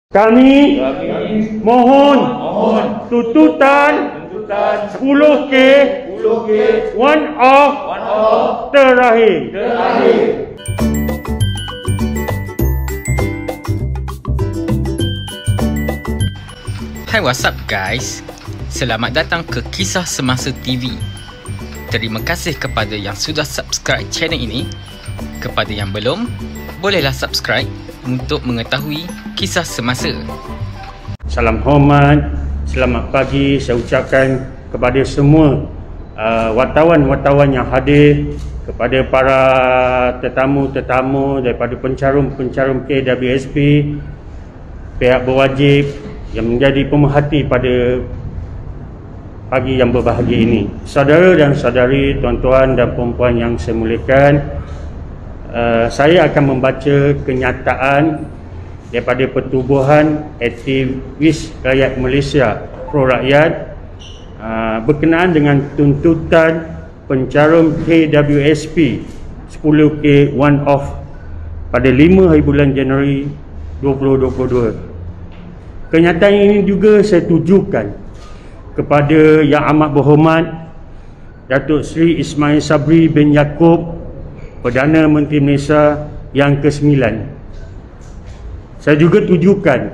Kami mohon tuntutan 10K one off terakhir. Hai, what's up guys? Selamat datang ke Kisah Semasa TV. Terima kasih kepada yang sudah subscribe channel ini. Kepada yang belum, bolehlah subscribe untuk mengetahui kisah semasa. Salam hormat, selamat pagi saya ucapkan kepada semua wartawan-wartawan yang hadir, kepada para tetamu-tetamu daripada pencarum-pencarum KWSP, pihak berwajib yang menjadi pemerhati pada pagi yang berbahagia ini. Saudara dan saudari, tuan-tuan dan puan-puan yang saya muliakan, saya akan membaca kenyataan daripada Pertubuhan Aktivis Rakyat Malaysia Pro Rakyat berkenaan dengan tuntutan pencarum KWSP 10K one off pada 5 hari bulan Januari 2022. Kenyataan ini juga saya tujukan kepada Yang Amat Berhormat Datuk Seri Ismail Sabri bin Yaakob, Perdana Menteri Malaysia yang ke-9. Saya juga tujukan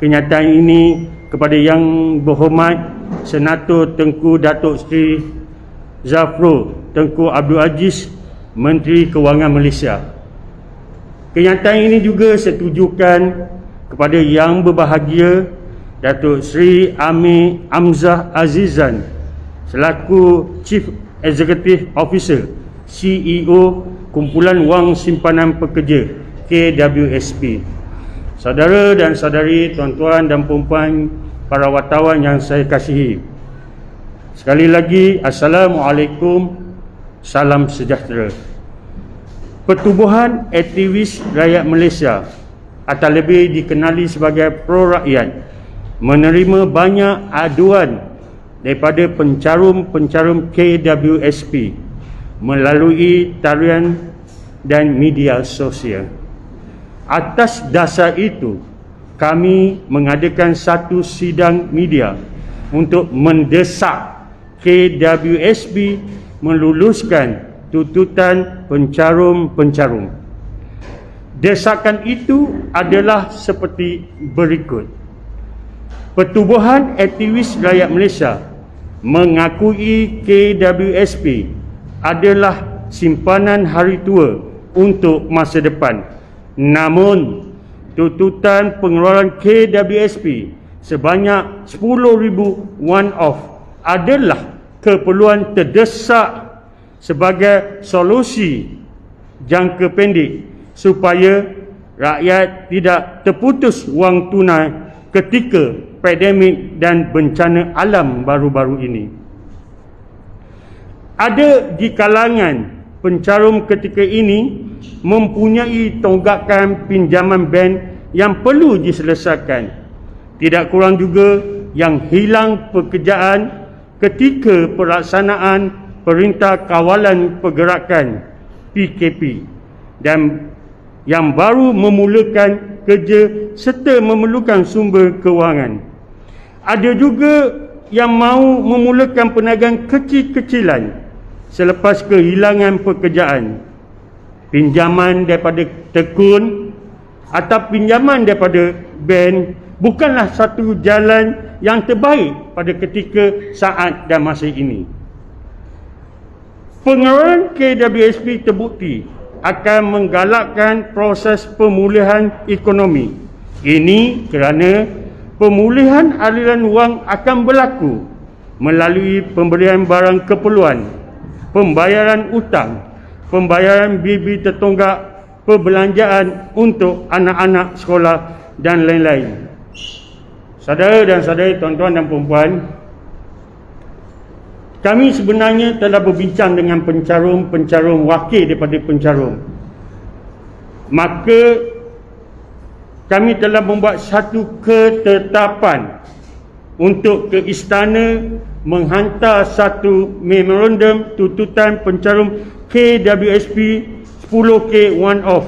kenyataan ini kepada Yang Berhormat Senator Tengku Datuk Seri Zafrul Tengku Abdul Aziz, Menteri Kewangan Malaysia. Kenyataan ini juga saya tujukan kepada Yang Berbahagia Datuk Seri Amir Hamzah Azizan selaku Chief Executive Officer CEO Kumpulan Wang Simpanan Pekerja KWSP. Saudara dan saudari, tuan-tuan dan puan-puan, para wartawan yang saya kasihi, sekali lagi Assalamualaikum, salam sejahtera. Pertubuhan Aktivis Rakyat Malaysia atau lebih dikenali sebagai Pro Rakyat menerima banyak aduan daripada pencarum-pencarum KWSP melalui talian dan media sosial. Atas dasar itu, kami mengadakan satu sidang media untuk mendesak KWSP meluluskan tuntutan pencarum-pencarum. Desakan itu adalah seperti berikut. Pertubuhan Aktivis Rakyat Malaysia mengakui KWSP adalah simpanan hari tua untuk masa depan. Namun, tuntutan pengeluaran KWSP sebanyak 10,000 one off adalah keperluan terdesak sebagai solusi jangka pendek supaya rakyat tidak terputus wang tunai ketika pandemik dan bencana alam baru-baru ini. Ada di kalangan pencarum ketika ini mempunyai tonggakan pinjaman bank yang perlu diselesaikan. Tidak kurang juga yang hilang pekerjaan ketika pelaksanaan Perintah Kawalan Pergerakan PKP dan yang baru memulakan kerja serta memerlukan sumber kewangan. Ada juga yang mahu memulakan perniagaan kecil-kecilan selepas kehilangan pekerjaan. Pinjaman daripada tekun atau pinjaman daripada bank bukanlah satu jalan yang terbaik pada ketika saat dan masa ini. Pengeluaran KWSP terbukti akan menggalakkan proses pemulihan ekonomi. Ini kerana pemulihan aliran wang akan berlaku melalui pembelian barang keperluan, pembayaran hutang, pembayaran bil-bil tertonggak, perbelanjaan untuk anak-anak sekolah dan lain-lain. Saudara dan saudari, tuan-tuan dan puan-puan, kami sebenarnya telah berbincang dengan pencarum-pencarum, wakil daripada pencarum. Maka kami telah membuat satu ketetapan untuk ke istana menghantar satu memorandum tuntutan pencarum KWSP 10K one off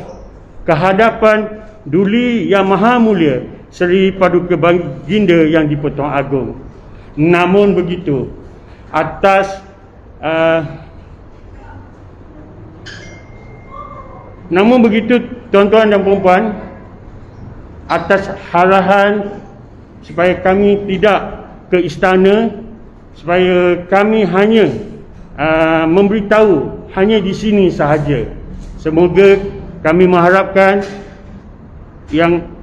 ke hadapan Duli Yang Maha Mulia Seri Paduka Baginda Yang di-Pertuan Agong. Namun begitu, atas tuan-tuan dan puan-puan, atas arahan supaya kami tidak ke istana, supaya kami hanya memberitahu hanya di sini sahaja. Semoga kami mengharapkan yang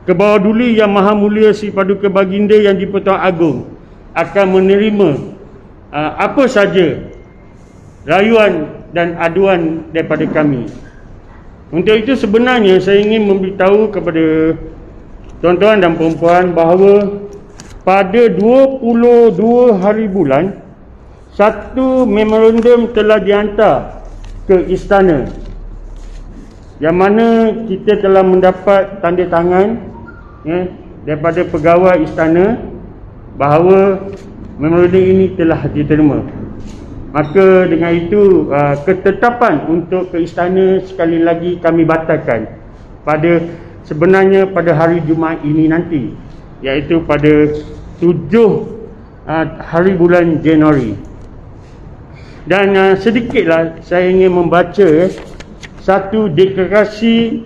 Kebawah Duli Yang Maha Mulia Sri Paduka Baginda Yang di-Pertuan Agong akan menerima apa saja rayuan dan aduan daripada kami. Untuk itu sebenarnya saya ingin memberitahu kepada tuan-tuan dan puan-puan bahawa pada 22 hari bulan, satu memorandum telah dihantar ke istana, yang mana kita telah mendapat tanda tangan daripada pegawai istana bahawa memorandum ini telah diterima. Maka dengan itu ketetapan untuk ke istana sekali lagi kami batalkan sebenarnya pada hari Jumaat ini nanti, iaitu pada 7 hari bulan Januari. Dan sedikitlah saya ingin membaca satu deklarasi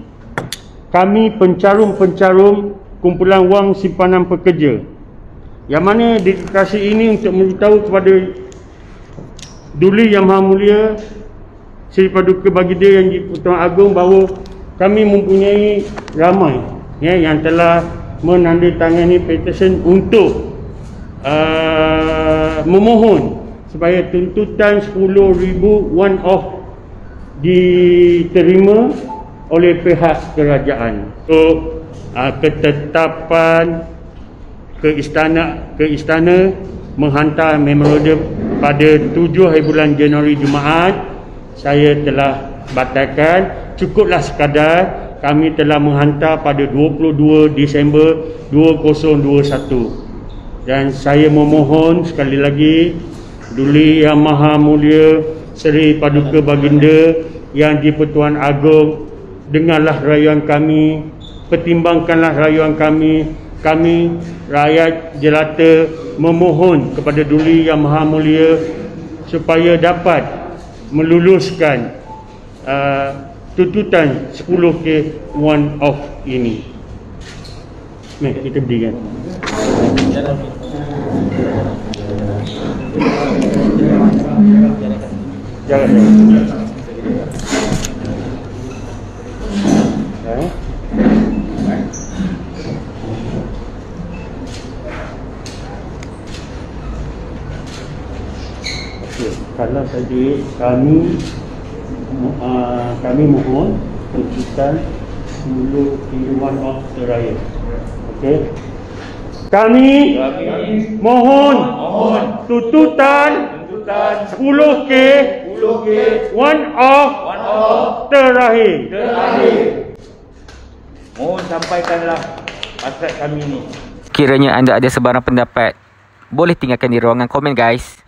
kami pencarum-pencarum kumpulan wang simpanan pekerja, yang mana deklarasi ini untuk memberitahu kepada Duli Yang Maha Mulia Sri Paduka Baginda Yang di-Pertuan Agong bahawa kami mempunyai ramai yang telah menandatangani petition untuk memohon supaya tuntutan 10,000 one off diterima oleh pihak kerajaan. So ketetapan ke istana menghantar memorandum pada 7 hari bulan Januari Jumaat, saya telah batalkan. Cukuplah sekadar kami telah menghantar pada 22 Disember 2021. Dan saya memohon sekali lagi, Duli Yang Maha Mulia Seri Paduka Baginda Yang di-Pertuan Agong, dengarlah rayuan kami, pertimbangkanlah rayuan kami. Kami rakyat jelata memohon kepada Duli Yang Maha Mulia supaya dapat meluluskan tuntutan 10K one off ini. Mari kita berikan. Jangan. Kalau tadi kami mohon tuntutan 10 one off teraya. Okey. Kami mohon tuntutan 10K one off terakhir. Mohon sampaikanlah hasrat kami ni. Kiranya anda ada sebarang pendapat, boleh tinggalkan di ruangan komen guys.